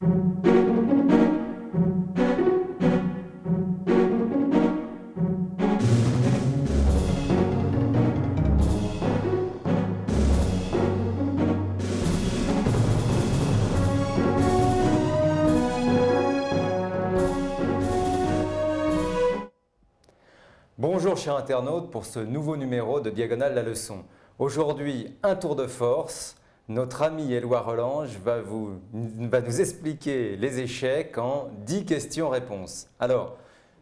Bonjour chers internautes pour ce nouveau numéro de Diagonale la leçon. Aujourd'hui, un tour de force. Notre ami Éloi Relange va nous expliquer les échecs en 10 questions-réponses. Alors,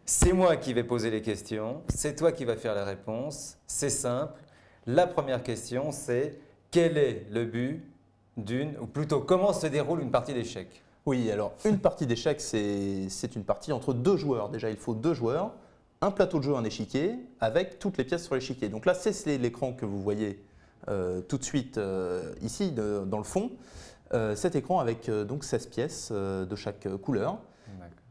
c'est moi qui vais poser les questions, c'est toi qui vas faire les réponses. C'est simple. La première question, c'est quel est le but ou plutôt comment se déroule une partie d'échecs? Oui, alors une partie d'échecs, c'est une partie entre deux joueurs. Déjà, il faut deux joueurs, un plateau de jeu, un échiquier, avec toutes les pièces sur l'échiquier. Donc là, c'est l'écran que vous voyez tout de suite ici, dans le fond. Cet écran avec donc 16 pièces de chaque couleur.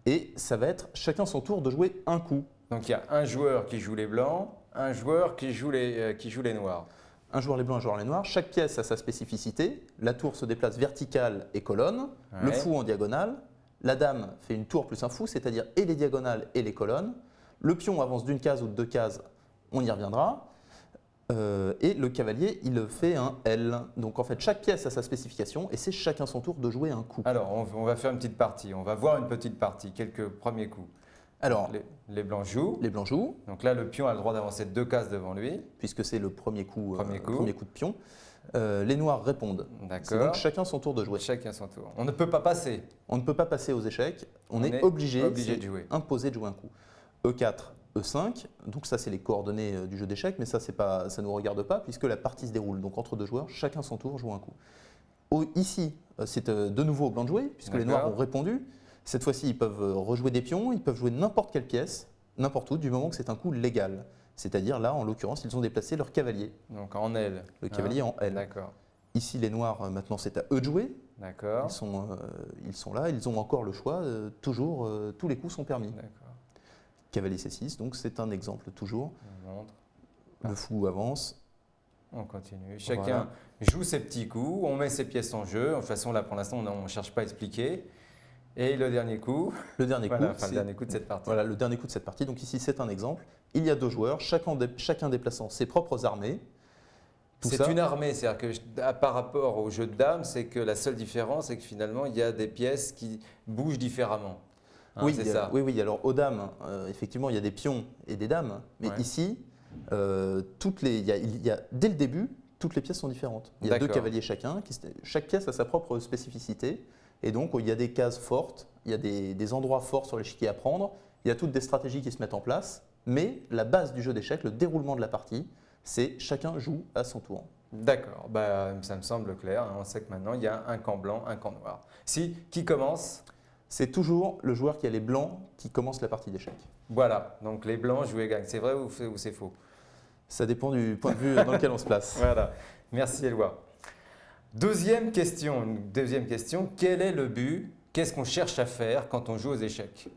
Et ça va être chacun son tour de jouer un coup. Donc il y a un joueur qui joue les blancs, un joueur qui joue les noirs. Un joueur les blancs, un joueur les noirs. Chaque pièce a sa spécificité. La tour se déplace verticale et colonne, le fou en diagonale. La dame fait une tour plus un fou, c'est-à-dire et les diagonales et les colonnes. Le pion avance d'une case ou de deux cases, on y reviendra. Et le cavalier, il fait un L. Donc en fait, chaque pièce a sa spécification et c'est chacun son tour de jouer un coup. Alors, on va faire une petite partie. On va voir une petite partie, quelques premiers coups. Alors, les blancs jouent. Les blancs jouent. Donc là, le pion a le droit d'avancer deux cases devant lui. Puisque c'est le premier coup de pion. Les noirs répondent. C'est donc chacun son tour de jouer. Chacun son tour. On ne peut pas passer. On ne peut pas passer aux échecs. On est obligé de jouer. Imposé de jouer un coup. E4, E5, donc ça c'est les coordonnées du jeu d'échecs, mais ça ne nous regarde pas puisque la partie se déroule. Donc entre deux joueurs, chacun son tour joue un coup. Ici, c'est de nouveau au blanc de jouer puisque les noirs ont répondu. Cette fois-ci, ils peuvent rejouer des pions, ils peuvent jouer n'importe quelle pièce, n'importe où, du moment que c'est un coup légal. C'est-à-dire là, en l'occurrence, ils ont déplacé leur cavalier. Donc en L. Le cavalier en L. D'accord. Ici, les noirs, maintenant c'est à eux de jouer. D'accord. Ils sont là, ils ont encore le choix, toujours, tous les coups sont permis. D'accord. Cavalier C6, donc c'est un exemple toujours. On montre. Le fou avance. On continue. Chacun joue ses petits coups, on met ses pièces en jeu. De toute façon, là pour l'instant, on ne cherche pas à expliquer. Et le dernier coup. Le dernier coup, le dernier coup de cette partie. Voilà, le dernier coup de cette partie. Donc ici, c'est un exemple. Il y a deux joueurs, chacun déplaçant ses propres armées. C'est une armée, c'est-à-dire que par rapport au jeu de dames, c'est que la seule différence, c'est que finalement, il y a des pièces qui bougent différemment. Oui, oui. Alors aux dames, effectivement, il y a des pions et des dames. Mais ici, dès le début, toutes les pièces sont différentes. Il y a deux cavaliers chacun. Chaque pièce a sa propre spécificité. Et donc, il y a des cases fortes, il y a des endroits forts sur l'échiquier à prendre. Il y a toutes des stratégies qui se mettent en place. Mais la base du jeu d'échecs, le déroulement de la partie, c'est chacun joue à son tour. D'accord, ça me semble clair. On sait que maintenant, il y a un camp blanc, un camp noir. Qui commence? C'est toujours le joueur qui a les blancs qui commence la partie d'échecs. Voilà, donc les blancs jouent et gagnent. C'est vrai ou c'est faux? Ça dépend du point de vue dans lequel on se place. Voilà, merci Éloi. Deuxième question, quel est le but? Qu'est-ce qu'on cherche à faire quand on joue aux échecs?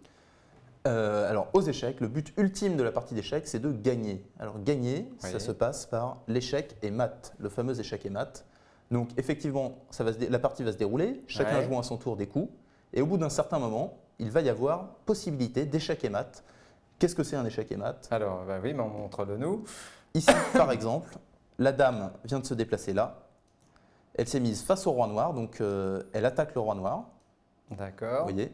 Alors aux échecs, le but ultime de la partie d'échecs, c'est de gagner. Alors gagner, ça se passe par l'échec et mat, le fameux échec et mat. Donc effectivement, la partie va se dérouler, chacun jouant à son tour des coups. Et au bout d'un certain moment, il va y avoir possibilité d'échec et mat. Qu'est-ce que c'est un échec et mat? Alors, oui, mais montre-le nous. Ici, par exemple, la dame vient de se déplacer là. Elle s'est mise face au roi noir, donc elle attaque le roi noir. D'accord. Vous voyez?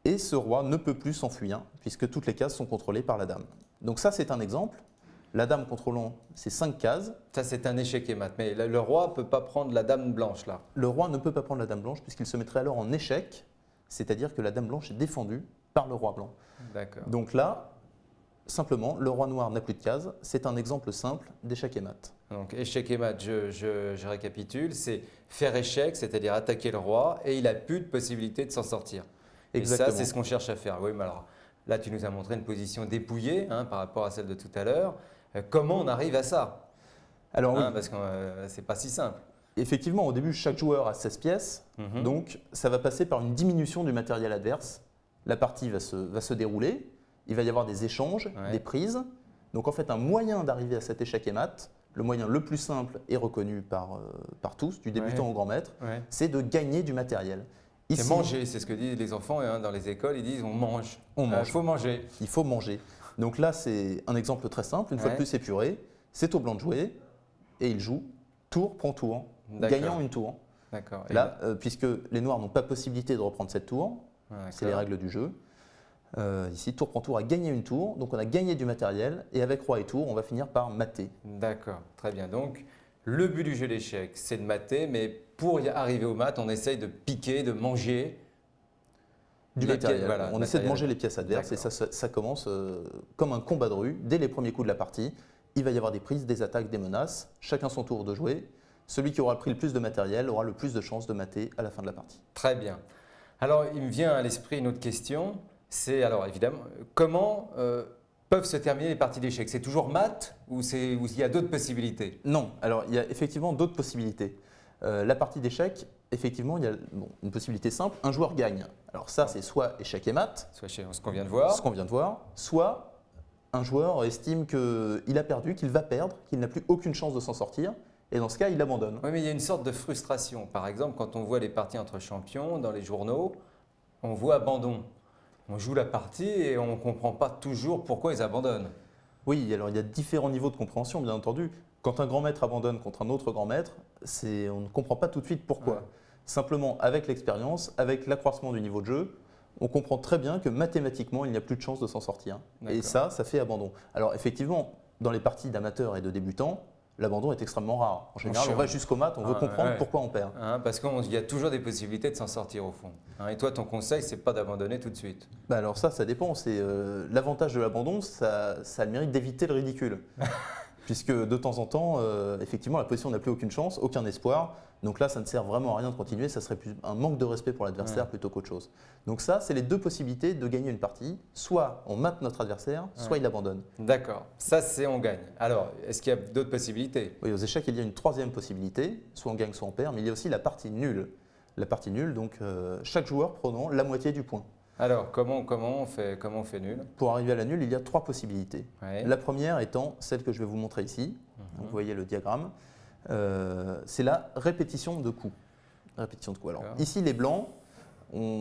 Et ce roi ne peut plus s'enfuir, puisque toutes les cases sont contrôlées par la dame. Donc ça, c'est un exemple. La dame contrôlant ces 5 cases. Ça, c'est un échec et mat. Mais le roi ne peut pas prendre la dame blanche là. Le roi ne peut pas prendre la dame blanche, puisqu'il se mettrait alors en échec. C'est-à-dire que la dame blanche est défendue par le roi blanc. D'accord. Donc là, simplement, le roi noir n'a plus de cases. C'est un exemple simple d'échec et mat. Donc échec et mat, je récapitule, c'est faire échec, c'est-à-dire attaquer le roi, et il n'a plus de possibilité de s'en sortir. Exactement. Et ça, c'est ce qu'on cherche à faire. Oui, mais alors là, tu nous as montré une position dépouillée par rapport à celle de tout à l'heure. Comment on arrive à ça? Alors, oui. Parce que ce n'est pas si simple. Effectivement, au début, chaque joueur a 16 pièces, donc ça va passer par une diminution du matériel adverse. La partie va se dérouler, il va y avoir des échanges, des prises. Donc en fait, un moyen d'arriver à cet échec et mat, le moyen le plus simple et reconnu par tous, du débutant au grand maître, c'est de gagner du matériel. C'est manger, c'est ce que disent les enfants hein, dans les écoles, ils disent on mange. Il faut manger. Il faut manger. Donc là, c'est un exemple très simple, une fois de plus épuré. C'est au blanc de jouer et il joue tour prend tour, gagnant une tour. D'accord. Là, puisque les noirs n'ont pas possibilité de reprendre cette tour, c'est les règles du jeu. Ici, tour prend tour a gagné une tour, donc on a gagné du matériel et avec roi et tour, on va finir par mater. D'accord, très bien. Donc, le but du jeu d'échecs, c'est de mater, mais pour y arriver au mat, on essaye de piquer, de manger du matériel. Voilà, on essaie de manger les pièces adverses et ça commence comme un combat de rue. Dès les premiers coups de la partie, il va y avoir des prises, des attaques, des menaces, chacun son tour de jouer. Celui qui aura pris le plus de matériel aura le plus de chances de mater à la fin de la partie. Très bien. Alors, il me vient à l'esprit une autre question. C'est alors évidemment, comment peuvent se terminer les parties d'échecs? C'est toujours mat ou il y a d'autres possibilités? Non, alors il y a effectivement d'autres possibilités. La partie d'échecs, effectivement, il y a une possibilité simple, un joueur gagne. Alors ça, c'est soit échec et mat, soit ce qu'on vient de voir, soit un joueur estime qu'il a perdu, qu'il va perdre, qu'il n'a plus aucune chance de s'en sortir. Et dans ce cas, il abandonne. Oui, mais il y a une sorte de frustration. Par exemple, quand on voit les parties entre champions dans les journaux, on voit abandon. On joue la partie et on ne comprend pas toujours pourquoi ils abandonnent. Oui, alors il y a différents niveaux de compréhension, bien entendu. Quand un grand maître abandonne contre un autre grand maître, on ne comprend pas tout de suite pourquoi. Ouais. Simplement, avec l'expérience, avec l'accroissement du niveau de jeu, on comprend très bien que mathématiquement, il n'y a plus de chance de s'en sortir. Et ça fait abandon. Alors effectivement, dans les parties d'amateurs et de débutants, l'abandon est extrêmement rare. En général, on va jusqu'au mat, on veut comprendre pourquoi on perd. Parce qu'il y a toujours des possibilités de s'en sortir au fond. Et toi, ton conseil, c'est pas d'abandonner tout de suite. Alors ça dépend. L'avantage de l'abandon, ça a le mérite d'éviter le ridicule. Puisque de temps en temps, effectivement, la position n'a plus aucune chance, aucun espoir. Donc là, ça ne sert vraiment à rien de continuer. Ça serait plus un manque de respect pour l'adversaire plutôt qu'autre chose. Donc ça, c'est les deux possibilités de gagner une partie. Soit on mate notre adversaire, soit il abandonne. D'accord. Ça, c'est on gagne. Alors, est-ce qu'il y a d'autres possibilités? Oui, aux échecs, il y a une troisième possibilité. Soit on gagne, soit on perd. Mais il y a aussi la partie nulle. La partie nulle, donc chaque joueur prenant la moitié du point. Alors, comment on fait nul? Pour arriver à la nulle, il y a trois possibilités. La première étant celle que je vais vous montrer ici. Donc, vous voyez le diagramme. C'est la répétition de coups. Alors, ici, les blancs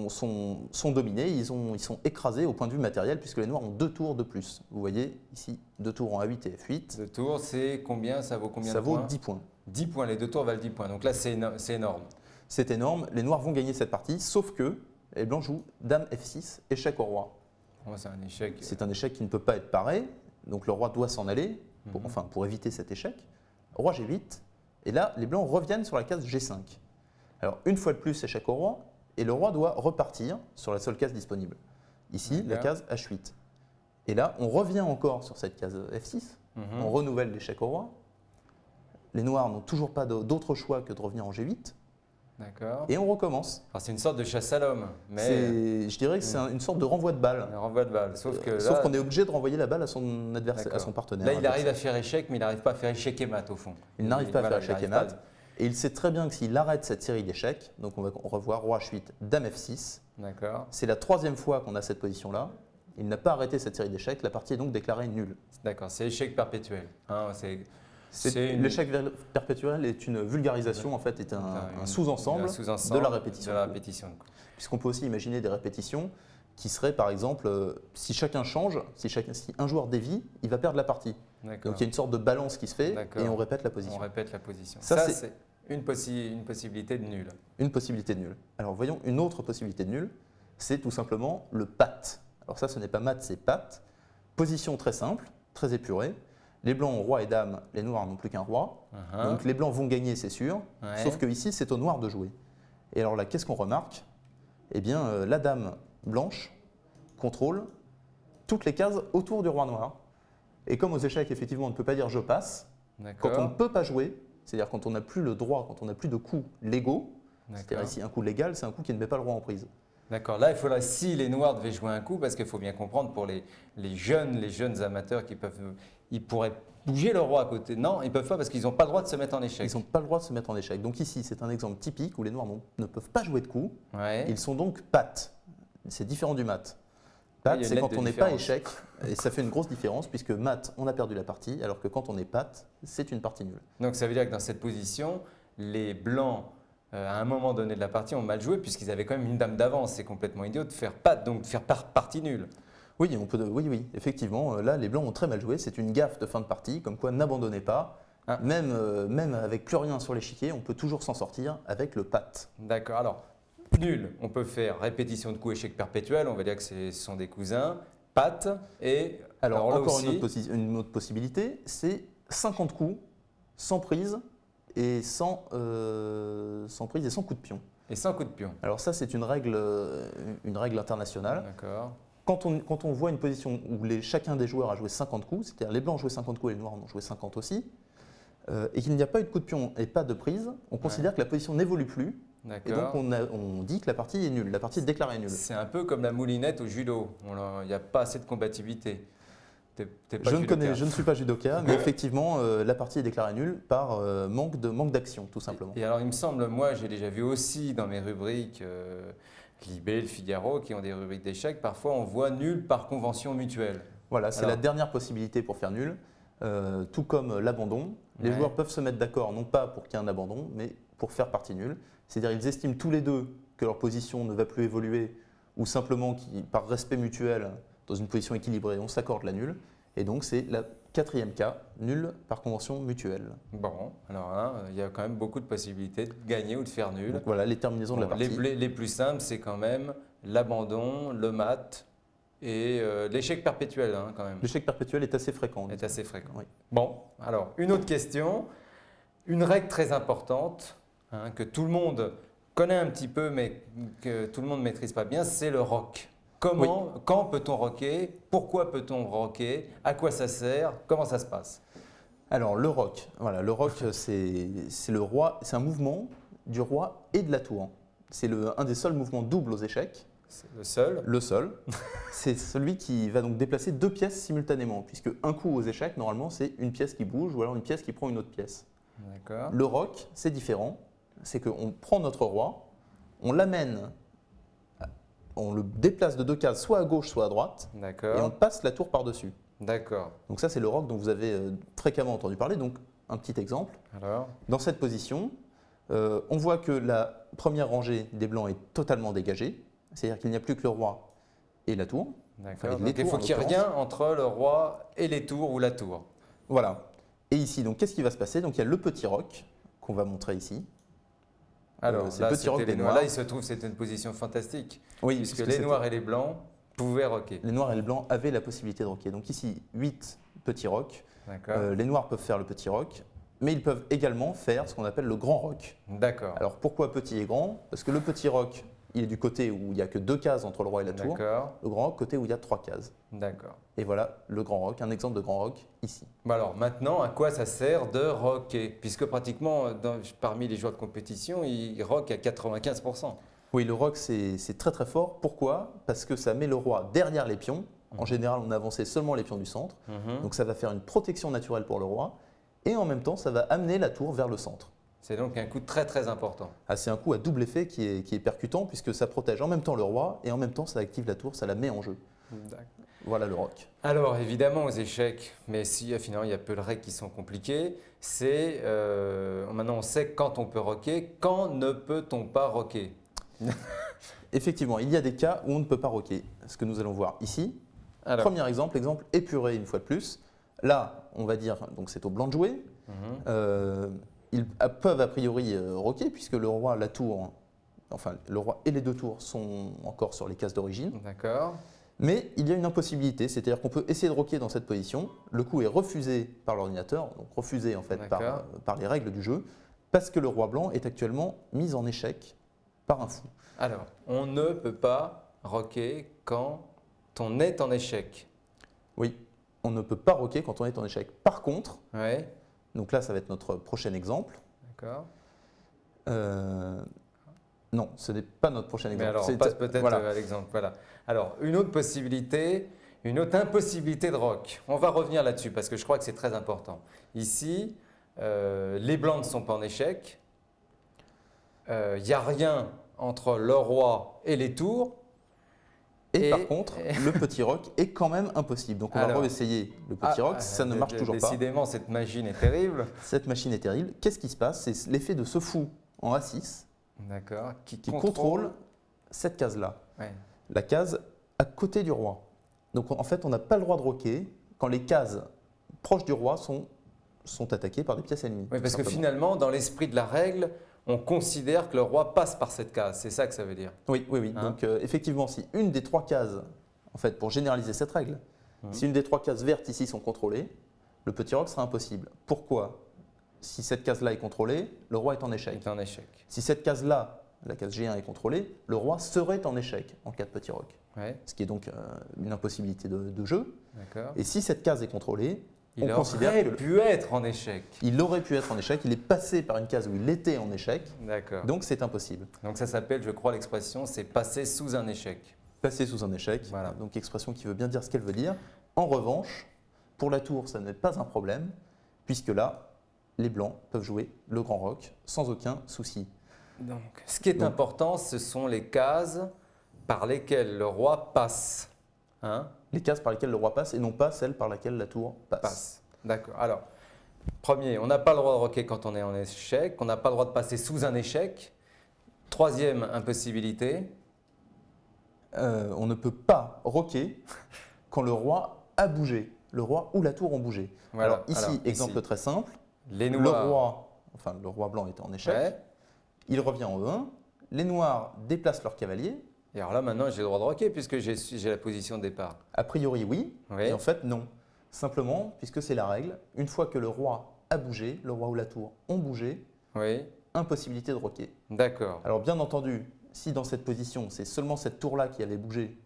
sont dominés, ils sont écrasés au point de vue matériel puisque les noirs ont 2 tours de plus. Vous voyez ici 2 tours en A8 et F8. 2 tours, c'est combien? Ça vaut combien de points? Ça vaut 10 points. 10 points, les 2 tours valent 10 points. Donc là, c'est énorme. C'est énorme. Les noirs vont gagner cette partie, sauf que les blancs jouent Dame F6, échec au roi. C'est un échec. C'est un échec qui ne peut pas être paré, donc le roi doit s'en aller, pour éviter cet échec. Roi G8, et là, les blancs reviennent sur la case G5. Alors, une fois de plus, échec au roi, et le roi doit repartir sur la seule case disponible. Ici, la case H8. Et là, on revient encore sur cette case F6, on renouvelle l'échec au roi. Les noirs n'ont toujours pas d'autre choix que de revenir en G8. D'accord. Et on recommence. C'est une sorte de chasse à l'homme. Mais je dirais que c'est une sorte de renvoi de balle. Un renvoi de balle. Sauf qu'on est obligé de renvoyer la balle à son adversaire, à son partenaire. Là, il arrive à faire échec, mais il n'arrive pas à faire échec et mat au fond. Il n'arrive pas à faire échec et mat. Et il sait très bien que s'il arrête cette série d'échecs, donc on va revoir roi H8, dame F6. D'accord. C'est la 3e fois qu'on a cette position-là. Il n'a pas arrêté cette série d'échecs. La partie est donc déclarée nulle. D'accord. C'est échec perpétuel. L'échec perpétuel est une vulgarisation, en fait, est un sous-ensemble de la répétition. Puisqu'on peut aussi imaginer des répétitions qui seraient, par exemple, si chacun change, si un joueur dévie, il va perdre la partie. Donc il y a une sorte de balance qui se fait et on répète la position. On répète la position. Ça c'est une possibilité de nul. Une possibilité de nul. Alors voyons une autre possibilité de nul, c'est tout simplement le pat. Alors ça, ce n'est pas mat, c'est pat. Position très simple, très épurée. Les blancs ont roi et dame, les noirs n'ont plus qu'un roi. Donc les blancs vont gagner, c'est sûr. Sauf que ici, c'est aux noirs de jouer. Et alors là, qu'est-ce qu'on remarque? Eh bien, la dame blanche contrôle toutes les cases autour du roi noir. Et comme aux échecs, effectivement, on ne peut pas dire je passe. Quand on ne peut pas jouer, c'est-à-dire quand on n'a plus le droit, quand on n'a plus de coups légaux, c'est-à-dire ici un coup légal, c'est un coup qui ne met pas le roi en prise. D'accord. Là, il faudra, si les noirs devaient jouer un coup, parce qu'il faut bien comprendre pour les jeunes amateurs ils pourraient bouger le roi à côté. Non, ils ne peuvent pas parce qu'ils n'ont pas le droit de se mettre en échec. Ils n'ont pas le droit de se mettre en échec. Donc ici, c'est un exemple typique où les noirs ne peuvent pas jouer de coups. Ils sont donc pat. C'est différent du mat. Pat, c'est quand on n'est pas échec. Et ça fait une grosse différence puisque mat, on a perdu la partie, alors que quand on est pat, c'est une partie nulle. Donc ça veut dire que dans cette position, les blancs à un moment donné de la partie, ont mal joué puisqu'ils avaient quand même une dame d'avance. C'est complètement idiot de faire partie nulle. Oui, oui, effectivement, là, les blancs ont très mal joué. C'est une gaffe de fin de partie, comme quoi n'abandonnez pas. Ah. Même avec plus rien sur l'échiquier, on peut toujours s'en sortir avec le pat. D'accord. Alors, nul, on peut faire répétition de coups, échec perpétuel. On va dire que ce sont des cousins. Pat et… Alors encore une autre possibilité, c'est 50 coups sans prise et sans coup de pion. Et sans coup de pion. Alors ça, c'est une règle internationale. D'accord. Quand on voit une position où chacun des joueurs a joué 50 coups, c'est-à-dire les blancs ont joué 50 coups et les noirs en ont joué 50 aussi, et qu'il n'y a pas eu de coup de pion et pas de prise, on considère que la position n'évolue plus. Et donc on dit que la partie est nulle, la partie est déclarée nulle. C'est un peu comme la moulinette au judo, il n'y a pas assez de compatibilité. Je ne suis pas judoka, mais effectivement, la partie est déclarée nulle par manque d'action, tout simplement. Et alors, il me semble, moi, j'ai déjà vu aussi dans mes rubriques Libé, le Figaro, qui ont des rubriques d'échecs, parfois on voit nul par convention mutuelle. Voilà, c'est la dernière possibilité pour faire nul, tout comme l'abandon. Les joueurs peuvent se mettre d'accord, non pas pour qu'il y ait un abandon, mais pour faire partie nulle. C'est-à-dire qu'ils estiment tous les deux que leur position ne va plus évoluer, ou simplement par respect mutuel, dans une position équilibrée, on s'accorde la nulle. Et donc, c'est le 4e cas, nul par convention mutuelle. Bon, alors là, il y a quand même beaucoup de possibilités de gagner ou de faire nul. Donc, voilà, les terminaisons de la partie. Les plus simples, c'est quand même l'abandon, le mat et l'échec perpétuel, hein, quand même. L'échec perpétuel est assez fréquent. Est assez fréquent. Oui. Bon, alors, une autre question. Une règle très importante, hein, que tout le monde connaît un petit peu, mais que tout le monde ne maîtrise pas bien, c'est le rock. Quand peut-on rocker? Pourquoi peut-on rocker? À quoi ça sert? Comment ça se passe? Alors le rock, voilà, le rock c'est un mouvement du roi et de la tour. C'est un des seuls mouvements doubles aux échecs. C'est le seul? Le seul. C'est celui qui va donc déplacer 2 pièces simultanément, puisque un coup aux échecs, normalement, c'est une pièce qui bouge ou alors une pièce qui prend une autre pièce. D'accord. Le rock, c'est différent. C'est qu'on prend notre roi, on l'amène, on le déplace de 2 cases, soit à gauche, soit à droite, et on passe la tour par-dessus. D'accord. Donc ça, c'est le rock dont vous avez fréquemment entendu parler. Donc, un petit exemple. Alors, dans cette position, on voit que la première rangée des blancs est totalement dégagée, c'est-à-dire qu'il n'y a plus que le roi et la tour. D'accord. Enfin, donc il faut qu'il n'y ait rien entre le roi et les tours ou la tour. Voilà. Et ici, donc, qu'est-ce qui va se passer? Donc, il y a le petit roc qu'on va montrer ici. Alors, là, c'était les noirs. Là, il se trouve, c'est une position fantastique, oui, puisque les noirs et les blancs pouvaient rocker. Les noirs et les blancs avaient la possibilité de rocker. Donc ici, 8 petits rocs. Les noirs peuvent faire le petit roc, mais ils peuvent également faire ce qu'on appelle le grand roc. D'accord. Alors pourquoi petit et grand? Parce que le petit roc, il est du côté où il n'y a que 2 cases entre le roi et la tour. Le grand roc, côté où il y a 3 cases. D'accord. Et voilà le grand roc, un exemple de grand roc ici. Bon alors maintenant, à quoi ça sert de rocker? Puisque pratiquement, parmi les joueurs de compétition, ils rockent à 95%. Oui, le rock, c'est très très fort. Pourquoi? Parce que ça met le roi derrière les pions. En général, on avançait seulement les pions du centre. Donc ça va faire une protection naturelle pour le roi. Et en même temps, ça va amener la tour vers le centre. C'est donc un coup très très important. Ah, c'est un coup à double effet qui est percutant puisque ça protège en même temps le roi et en même temps ça active la tour, ça la met en jeu. Voilà le rock. Alors évidemment aux échecs, mais si finalement il y a peu de règles qui sont compliquées, c'est maintenant on sait quand on peut rocker, quand ne peut-on pas rocker? Effectivement, il y a des cas où on ne peut pas rocker, ce que nous allons voir ici. Alors. Premier exemple épuré une fois de plus. Là, on va dire, donc c'est au blanc de jouer. Ils peuvent a priori rocker puisque le roi, la tour, enfin le roi et les 2 tours sont encore sur les cases d'origine. D'accord. Mais il y a une impossibilité, c'est-à-dire qu'on peut essayer de rocker dans cette position. Le coup est refusé par l'ordinateur, donc refusé en fait par les règles du jeu, parce que le roi blanc est actuellement mis en échec par un fou. Alors, on ne peut pas rocker quand on est en échec. Oui, on ne peut pas rocker quand on est en échec. Par contre, donc là ça va être notre prochain exemple. D'accord. Non, ce n'est pas notre prochain exemple. Mais alors, on passe peut-être à l'exemple. Voilà. Alors, une autre possibilité, une autre impossibilité de rock. On va revenir là-dessus parce que je crois que c'est très important. Ici, les blancs ne sont pas en échec. Il n'y a rien entre le roi et les tours. Et par contre, le petit roc est quand même impossible. Donc on va réessayer le petit roc, ça ne marche toujours pas. Décidément, cette machine est terrible. Cette machine est terrible. Qu'est-ce qui se passe? C'est l'effet de ce fou en A6 D'accord. Qui contrôle cette case-là. Ouais. La case à côté du roi. Donc en fait, on n'a pas le droit de roquer quand les cases proches du roi sont attaquées par des pièces ennemies. Oui, parce que finalement, dans l'esprit de la règle, on considère que le roi passe par cette case. C'est ça que ça veut dire. Oui, oui, oui. Hein? Donc effectivement, si une des 3 cases, en fait, pour généraliser cette règle, si une des 3 cases vertes ici sont contrôlées, le petit roc sera impossible. Pourquoi? Si cette case-là est contrôlée, le roi est en échec. Il est en échec. Si cette case-là, la case G1 est contrôlée, le roi serait en échec en cas de petit roc. Ouais. Ce qui est donc une impossibilité de jeu. D'accord. Et si cette case est contrôlée, Il aurait pu être en échec. Il aurait pu être en échec, il est passé par une case où il était en échec, donc c'est impossible. Donc ça s'appelle, je crois, l'expression, c'est passer sous un échec. Passer sous un échec, voilà. Donc expression qui veut bien dire ce qu'elle veut dire. En revanche, pour la tour, ça n'est pas un problème, puisque là, les blancs peuvent jouer le grand roc sans aucun souci. Donc, ce qui est important, ce sont les cases par lesquelles le roi passe. Hein? Les cases par lesquelles le roi passe et non pas celles par lesquelles la tour passe. D'accord. Alors, premier, on n'a pas le droit de roquer quand on est en échec. On n'a pas le droit de passer sous un échec. Troisième impossibilité. On ne peut pas roquer quand le roi a bougé. Le roi ou la tour ont bougé. Voilà. Alors ici, exemple très simple. Les noirs. Le roi blanc est en échec. Ouais. Il revient en E1. Les noirs déplacent leur cavalier. Et alors là, maintenant, j'ai le droit de roquer puisque j'ai la position de départ. A priori, oui. Oui. Et en fait, non. Simplement, puisque c'est la règle, une fois que le roi a bougé, le roi ou la tour ont bougé, oui. Impossibilité de roquer. D'accord. Alors bien entendu, si dans cette position, c'est seulement cette tour-là qui avait bougé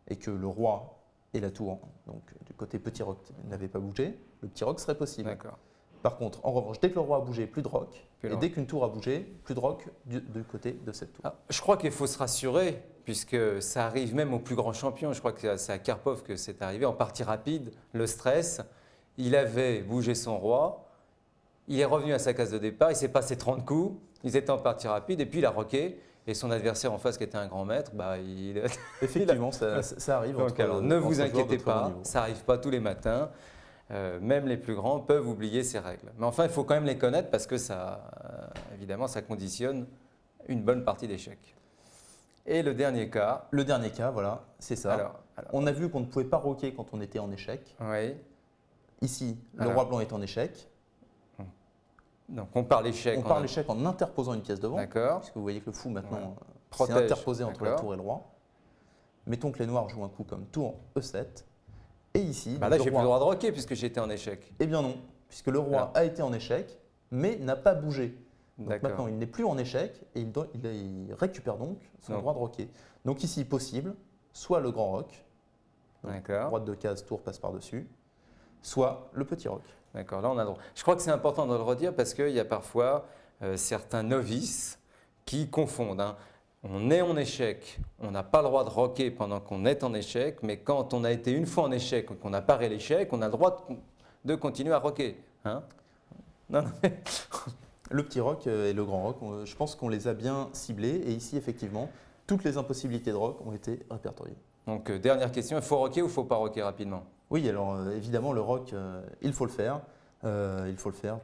et que le roi et la tour, donc du côté petit roc, n'avaient pas bougé, le petit roc serait possible. D'accord. Par contre, en revanche, dès que le roi a bougé, plus de roc. Et dès qu'une tour a bougé, plus de roc du côté de cette tour. Ah, je crois qu'il faut se rassurer, puisque ça arrive même aux plus grands champions. Je crois que c'est à Karpov que c'est arrivé, en partie rapide, le stress. Il avait bougé son roi, il est revenu à sa case de départ, il s'est passé 30 coups, ils étaient en partie rapide, et puis il a roqué. Et son adversaire en face, qui était un grand maître, il… Effectivement, ça arrive. Donc, alors, ne vous inquiétez pas, ça n'arrive pas tous les matins. Même les plus grands peuvent oublier ces règles. Mais enfin, il faut quand même les connaître parce que ça, évidemment, ça conditionne une bonne partie d'échecs. Et le dernier cas… Le dernier cas, voilà, c'est ça. Alors, on a vu qu'on ne pouvait pas roquer quand on était en échec. Oui. Ici, le roi blanc est en échec. Donc on parle échec. On parle échec en interposant une pièce devant. D'accord. Parce que vous voyez que le fou maintenant s'est interposé entre la tour et le roi. Mettons que les noirs jouent un coup comme tour E7. Et ici, là, j'ai plus le droit de roquer puisque j'étais en échec. Eh bien non, puisque le roi a été en échec, mais n'a pas bougé. Donc maintenant, il n'est plus en échec et il récupère donc son droit de roquer. Donc ici, possible, soit le grand roc, droite de case, tour passe par-dessus, soit le petit roc. D'accord, là on a le droit. Je crois que c'est important de le redire parce qu'il y a parfois certains novices qui confondent. Hein. On est en échec, on n'a pas le droit de roquer pendant qu'on est en échec, mais quand on a été une fois en échec et qu'on a paré l'échec, on a le droit de continuer à roquer. Hein. Non. Le petit roc et le grand roc, je pense qu'on les a bien ciblés et ici effectivement, toutes les impossibilités de roc ont été répertoriées. Donc dernière question, il faut roquer ou il ne faut pas roquer rapidement? Oui, alors évidemment le roc, il faut le faire.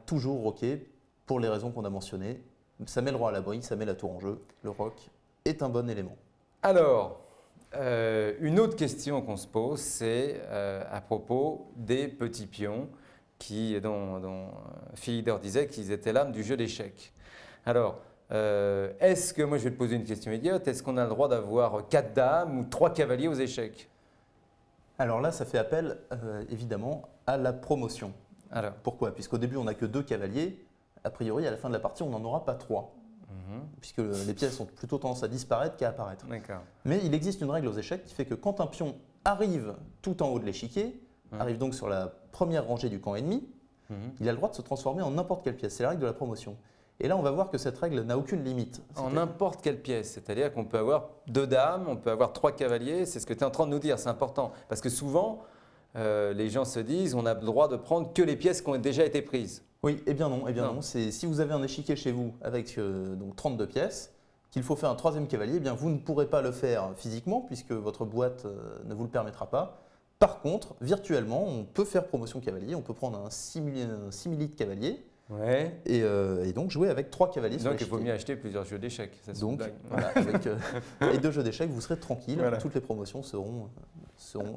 Toujours roquer pour les raisons qu'on a mentionnées. Ça met le roi à l'abri, ça met la tour en jeu. Le roc est un bon élément. Alors, une autre question qu'on se pose, c'est à propos des petits pions dont Philidor disait qu'ils étaient l'âme du jeu d'échecs. Alors, est-ce que, moi je vais te poser une question idiote, est-ce qu'on a le droit d'avoir 4 dames ou 3 cavaliers aux échecs? Alors là, ça fait appel évidemment à la promotion. Alors. Pourquoi? Puisqu'au début, on n'a que 2 cavaliers. A priori, à la fin de la partie, on n'en aura pas 3. Puisque les pièces ont plutôt tendance à disparaître qu'à apparaître. Mais il existe une règle aux échecs qui fait que quand un pion arrive tout en haut de l'échiquier, arrive donc sur la première rangée du camp ennemi, il a le droit de se transformer en n'importe quelle pièce. C'est la règle de la promotion. Et là, on va voir que cette règle n'a aucune limite. En n'importe quelle pièce, c'est-à-dire qu'on peut avoir 2 dames, on peut avoir 3 cavaliers, c'est ce que tu es en train de nous dire, c'est important. Parce que souvent, les gens se disent on a le droit de prendre que les pièces qui ont déjà été prises. Oui, eh bien non. Si vous avez un échiquier chez vous avec donc 32 pièces, qu'il faut faire un 3e cavalier, eh bien vous ne pourrez pas le faire physiquement puisque votre boîte ne vous le permettra pas. Par contre, virtuellement, on peut faire promotion cavalier, on peut prendre un simili de cavalier Ouais. Et donc jouer avec 3 cavaliers sur Donc il l'échiquier. faut mieux acheter plusieurs jeux d'échecs. Donc voilà, avec les 2 jeux d'échecs, vous serez tranquille. Voilà. Toutes les promotions seront.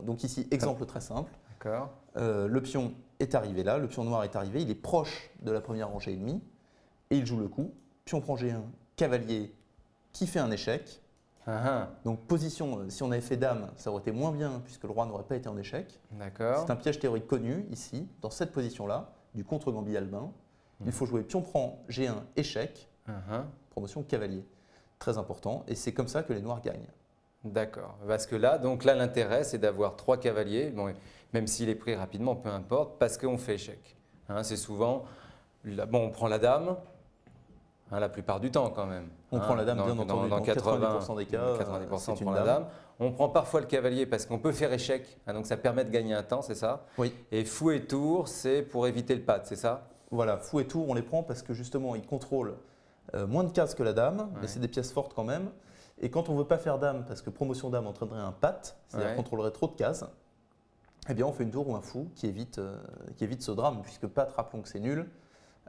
Donc ici, exemple très simple. D'accord. Le pion est arrivé là, le pion noir est arrivé, il est proche de la première rangée ennemie et il joue le coup. Pion prend G1, cavalier qui fait un échec. Donc position, si on avait fait dame, ça aurait été moins bien puisque le roi n'aurait pas été en échec. D'accord. C'est un piège théorique connu ici, dans cette position-là, du contre-gambit albin. Il faut jouer pion prend G1, échec, promotion cavalier. Très important, et c'est comme ça que les noirs gagnent. D'accord. Parce que là, l'intérêt, c'est d'avoir 3 cavaliers, bon, même s'il est pris rapidement, peu importe, parce qu'on fait échec. C'est souvent, on prend la dame, la plupart du temps quand même. On prend la dame, bien entendu, dans 90% des cas, 90% on prend la dame. On prend parfois le cavalier parce qu'on peut faire échec, donc ça permet de gagner un temps, c'est ça? Oui. Et fou et tour, c'est pour éviter le pad, c'est ça? Voilà, fou et tour, on les prend parce que justement, ils contrôlent moins de cases que la dame, mais c'est des pièces fortes quand même. Et quand on ne veut pas faire dame, parce que promotion dame entraînerait un pat, c'est-à-dire contrôlerait trop de cases, eh bien on fait une tour ou un fou qui évite ce drame, puisque pat, rappelons que c'est nul,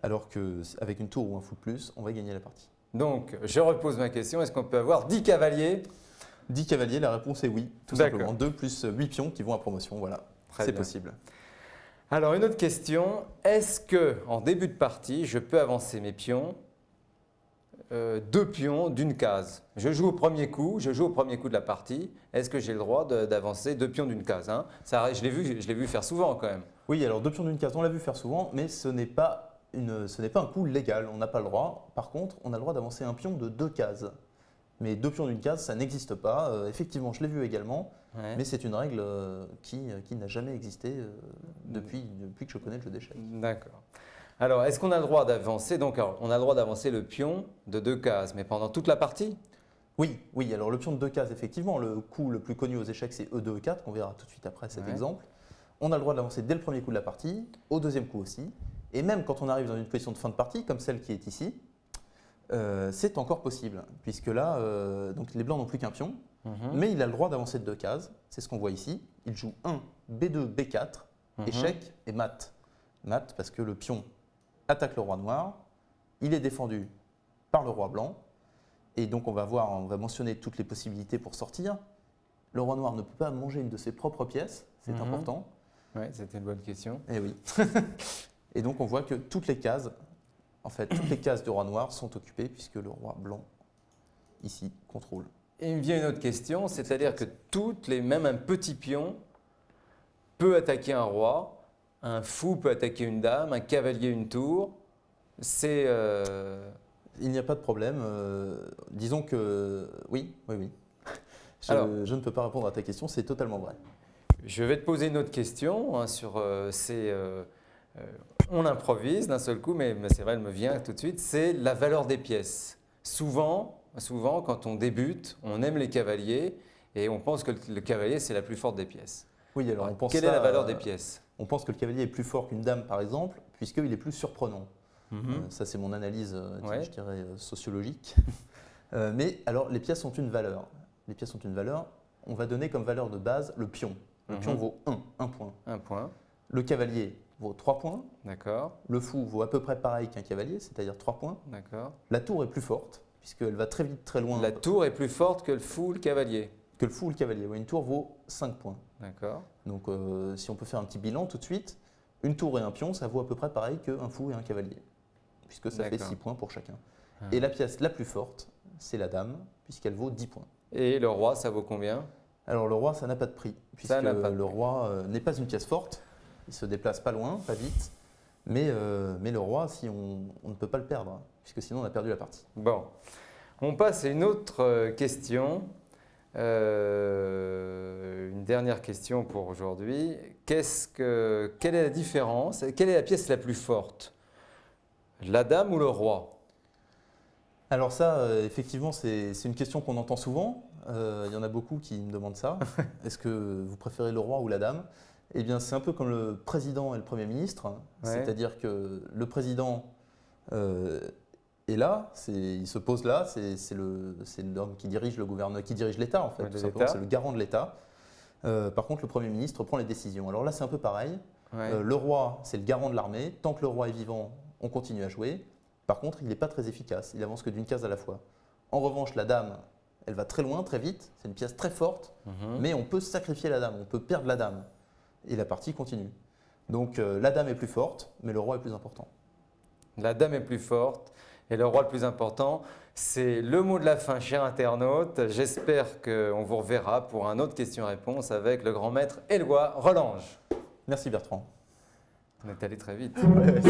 alors qu'avec une tour ou un fou de plus, on va gagner la partie. Donc, je repose ma question, est-ce qu'on peut avoir 10 cavaliers? 10 cavaliers, la réponse est oui, tout simplement. 2 plus 8 pions qui vont à promotion, voilà, c'est possible. Alors, une autre question, est-ce qu'en début de partie, je peux avancer mes pions 2 pions d'une case? Je joue au premier coup de la partie, est-ce que j'ai le droit d'avancer 2 pions d'une case? Ça, je l'ai vu faire souvent quand même. Oui, alors 2 pions d'une case, on l'a vu faire souvent, mais ce n'est pas un coup légal, on n'a pas le droit. Par contre, on a le droit d'avancer un pion de 2 cases. Mais 2 pions d'une case, ça n'existe pas. Effectivement, je l'ai vu également, mais c'est une règle qui n'a jamais existé depuis que je connais le jeu d'échecs. D'accord. Alors, est-ce qu'on a le droit d'avancer? On a le droit d'avancer le pion de 2 cases, mais pendant toute la partie? Oui. Alors le pion de 2 cases, effectivement, le coup le plus connu aux échecs, c'est E2, E4, qu'on verra tout de suite après cet exemple. On a le droit de l'avancer dès le premier coup de la partie, au deuxième coup aussi. Et même quand on arrive dans une position de fin de partie, comme celle qui est ici, c'est encore possible, puisque là, donc les blancs n'ont plus qu'un pion, mais il a le droit d'avancer de 2 cases. C'est ce qu'on voit ici. Il joue 1, B2, B4, échec et mat. Mat parce que le pion attaque le roi noir, il est défendu par le roi blanc, et donc on va mentionner toutes les possibilités pour sortir. Le roi noir ne peut pas manger une de ses propres pièces, c'est important. Oui, c'était une bonne question. Et oui. Et donc on voit que toutes les cases du roi noir sont occupées puisque le roi blanc, ici, contrôle. Et il me vient une autre question, c'est-à-dire que même un petit pion peut attaquer un roi, un fou peut attaquer une dame, un cavalier une tour. Il n'y a pas de problème. Disons que oui. Je ne peux pas répondre à ta question, c'est totalement vrai. Je vais te poser une autre question sur on improvise d'un seul coup, mais c'est vrai, elle me vient tout de suite, c'est la valeur des pièces. Souvent, quand on débute, on aime les cavaliers et on pense que le cavalier, c'est la plus forte des pièces. Oui, alors on pense quelle est la valeur des pièces? On pense que le cavalier est plus fort qu'une dame, par exemple, puisqu'il est plus surprenant. Ça, c'est mon analyse, je dirais, sociologique. Mais alors, les pièces ont une valeur. Les pièces ont une valeur. On va donner comme valeur de base le pion. Le pion vaut 1 point. 1 point. Le cavalier vaut 3 points. D'accord. Le fou vaut à peu près pareil qu'un cavalier, c'est-à-dire 3 points. D'accord. La tour est plus forte, puisqu'elle va très vite, très loin. La tour est plus forte que le fou ou le cavalier? Que le fou ou le cavalier. Oui, une tour vaut 5 points. D'accord. Donc, si on peut faire un petit bilan tout de suite, une tour et un pion, ça vaut à peu près pareil qu'un fou et un cavalier, puisque ça fait 6 points pour chacun. Et la pièce la plus forte, c'est la dame, puisqu'elle vaut 10 points. Et le roi, ça vaut combien? Alors le roi, ça n'a pas de prix, puisque le roi n'est pas une pièce forte, il ne se déplace pas loin, pas vite, mais le roi, si on ne peut pas le perdre, puisque sinon on a perdu la partie. Bon, on passe à une autre question, une dernière question pour aujourd'hui. Quelle est la différence? Quelle est la pièce la plus forte? La dame ou le roi? Alors ça, effectivement, c'est une question qu'on entend souvent. Il y en a beaucoup qui me demandent ça. Est-ce que vous préférez le roi ou la dame? Eh bien, c'est un peu comme le président et le Premier ministre. C'est-à-dire que le président est là, il se pose là, c'est l'homme qui dirige le gouvernement, qui dirige l'État en fait, tout simplement. C'est le garant de l'État. Par contre, le Premier ministre prend les décisions. Alors là, c'est un peu pareil. Le roi, c'est le garant de l'armée. Tant que le roi est vivant, on continue à jouer. Par contre, il n'est pas très efficace, il avance que d'une case à la fois. En revanche, la dame, elle va très loin, très vite, c'est une pièce très forte, mais on peut sacrifier la dame, on peut perdre la dame. Et la partie continue. Donc la dame est plus forte, mais le roi est plus important. La dame est plus forte et le roi le plus important. C'est le mot de la fin, cher internaute. J'espère qu'on vous reverra pour un autre question-réponse avec le grand maître Éloi Relange. Merci Bertrand. On est allé très vite. Ouais.